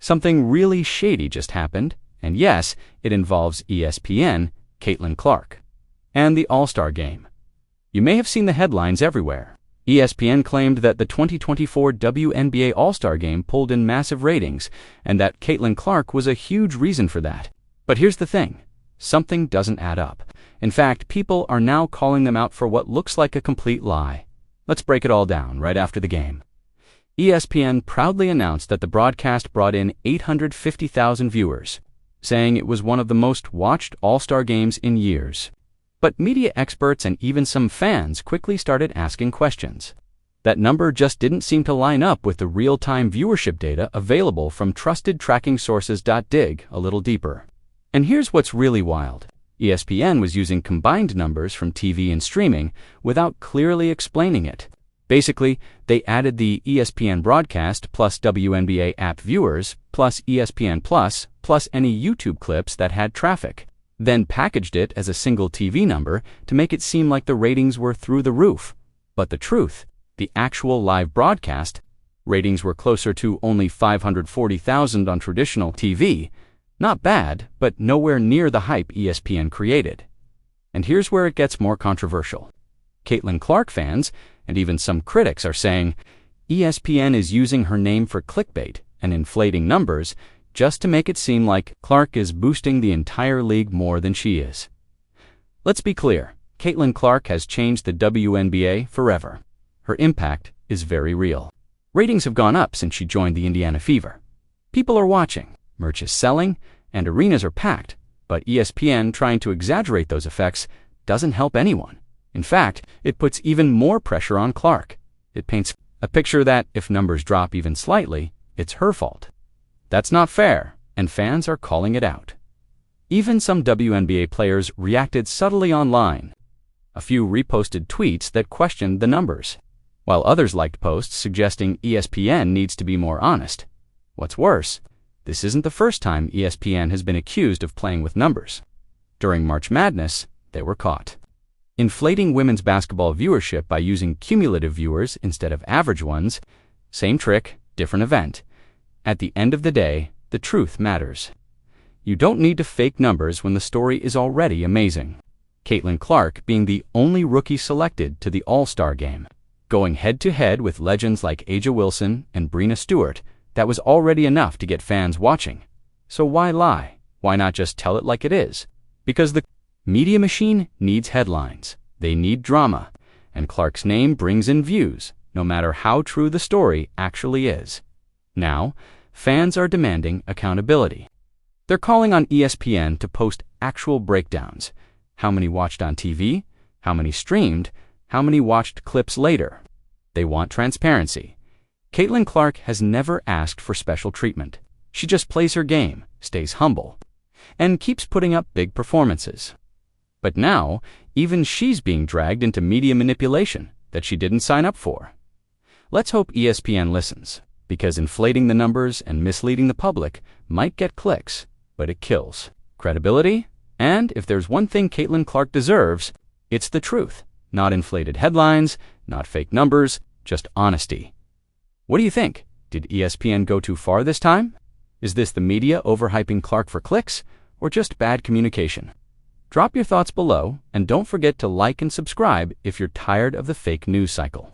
Something really shady just happened, and yes, it involves ESPN, Caitlin Clark, and the All-Star Game. You may have seen the headlines everywhere. ESPN claimed that the 2024 WNBA All-Star Game pulled in massive ratings, and that Caitlin Clark was a huge reason for that. But here's the thing. Something doesn't add up. In fact, people are now calling them out for what looks like a complete lie. Let's break it all down right after the game. ESPN proudly announced that the broadcast brought in 850,000 viewers, saying it was one of the most watched All-Star games in years. But media experts and even some fans quickly started asking questions. That number just didn't seem to line up with the real-time viewership data available from trusted tracking sources. Dig a little deeper. And here's what's really wild. ESPN was using combined numbers from TV and streaming without clearly explaining it. Basically, they added the ESPN broadcast plus WNBA app viewers plus ESPN plus any YouTube clips that had traffic, then packaged it as a single TV number to make it seem like the ratings were through the roof. But the truth, the actual live broadcast, ratings were closer to only 540,000 on traditional TV. Not bad, but nowhere near the hype ESPN created. And here's where it gets more controversial. Caitlin Clark fans, and even some critics, are saying ESPN is using her name for clickbait and inflating numbers just to make it seem like Clark is boosting the entire league more than she is. Let's be clear, Caitlin Clark has changed the WNBA forever. Her impact is very real. Ratings have gone up since she joined the Indiana Fever. People are watching, merch is selling, and arenas are packed, but ESPN trying to exaggerate those effects doesn't help anyone. In fact, it puts even more pressure on Clark. It paints a picture that, if numbers drop even slightly, it's her fault. That's not fair, and fans are calling it out. Even some WNBA players reacted subtly online. A few reposted tweets that questioned the numbers, while others liked posts suggesting ESPN needs to be more honest. What's worse, this isn't the first time ESPN has been accused of playing with numbers. During March Madness, they were caught inflating women's basketball viewership by using cumulative viewers instead of average ones. Same trick, different event. At the end of the day, the truth matters. You don't need to fake numbers when the story is already amazing. Caitlin Clark being the only rookie selected to the All-Star Game, going head-to-head with legends like A'ja Wilson and Breanna Stewart, that was already enough to get fans watching. So why lie? Why not just tell it like it is? Because the media machine needs headlines. They need drama. And Clark's name brings in views, no matter how true the story actually is. Now, fans are demanding accountability. They're calling on ESPN to post actual breakdowns. How many watched on TV? How many streamed? How many watched clips later? They want transparency. Caitlin Clark has never asked for special treatment. She just plays her game, stays humble, and keeps putting up big performances. But now, even she's being dragged into media manipulation that she didn't sign up for. Let's hope ESPN listens, because inflating the numbers and misleading the public might get clicks, but it kills credibility. And if there's one thing Caitlin Clark deserves, it's the truth. Not inflated headlines, not fake numbers, just honesty. What do you think? Did ESPN go too far this time? Is this the media overhyping Clark for clicks, or just bad communication? Drop your thoughts below, and don't forget to like and subscribe if you're tired of the fake news cycle.